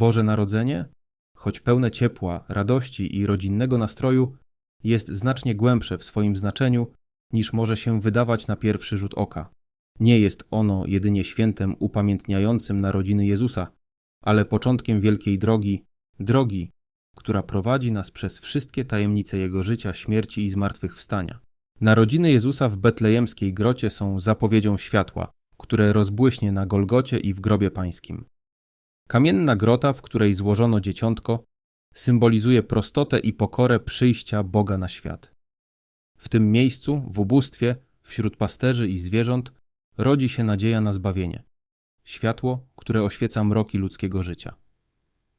Boże Narodzenie, choć pełne ciepła, radości i rodzinnego nastroju, jest znacznie głębsze w swoim znaczeniu, niż może się wydawać na pierwszy rzut oka. Nie jest ono jedynie świętem upamiętniającym narodziny Jezusa, ale początkiem wielkiej drogi, która prowadzi nas przez wszystkie tajemnice Jego życia, śmierci i zmartwychwstania. Narodziny Jezusa w betlejemskiej grocie są zapowiedzią światła, które rozbłyśnie na Golgocie i w grobie pańskim. Kamienna grota, w której złożono dzieciątko, symbolizuje prostotę i pokorę przyjścia Boga na świat. W tym miejscu, w ubóstwie, wśród pasterzy i zwierząt, rodzi się nadzieja na zbawienie. Światło, które oświeca mroki ludzkiego życia.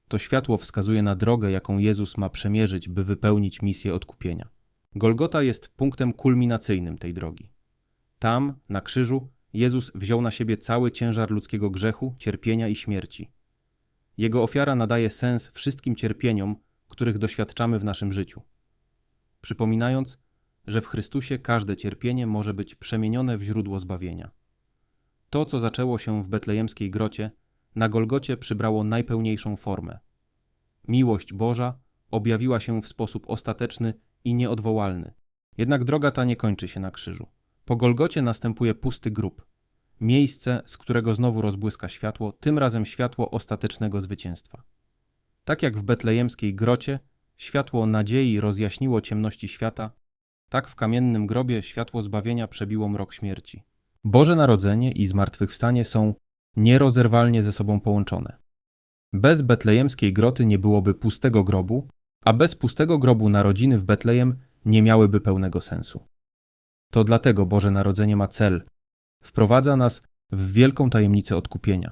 To światło wskazuje na drogę, jaką Jezus ma przemierzyć, by wypełnić misję odkupienia. Golgota jest punktem kulminacyjnym tej drogi. Tam, na krzyżu, Jezus wziął na siebie cały ciężar ludzkiego grzechu, cierpienia i śmierci. Jego ofiara nadaje sens wszystkim cierpieniom, których doświadczamy w naszym życiu. Przypominając, że w Chrystusie każde cierpienie może być przemienione w źródło zbawienia. To, co zaczęło się w betlejemskiej grocie, na Golgocie przybrało najpełniejszą formę. Miłość Boża objawiła się w sposób ostateczny i nieodwołalny. Jednak droga ta nie kończy się na krzyżu. Po Golgocie następuje pusty grób. Miejsce, z którego znowu rozbłyska światło, tym razem światło ostatecznego zwycięstwa. Tak jak w betlejemskiej grocie światło nadziei rozjaśniło ciemności świata, tak w kamiennym grobie światło zbawienia przebiło mrok śmierci. Boże Narodzenie i zmartwychwstanie są nierozerwalnie ze sobą połączone. Bez betlejemskiej groty nie byłoby pustego grobu, a bez pustego grobu narodziny w Betlejem nie miałyby pełnego sensu. To dlatego Boże Narodzenie ma cel. Wprowadza nas w wielką tajemnicę odkupienia.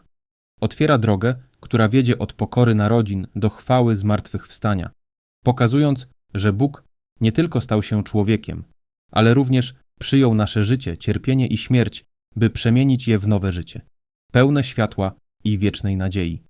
Otwiera drogę, która wiedzie od pokory narodzin do chwały zmartwychwstania, pokazując, że Bóg nie tylko stał się człowiekiem, ale również przyjął nasze życie, cierpienie i śmierć, by przemienić je w nowe życie, pełne światła i wiecznej nadziei.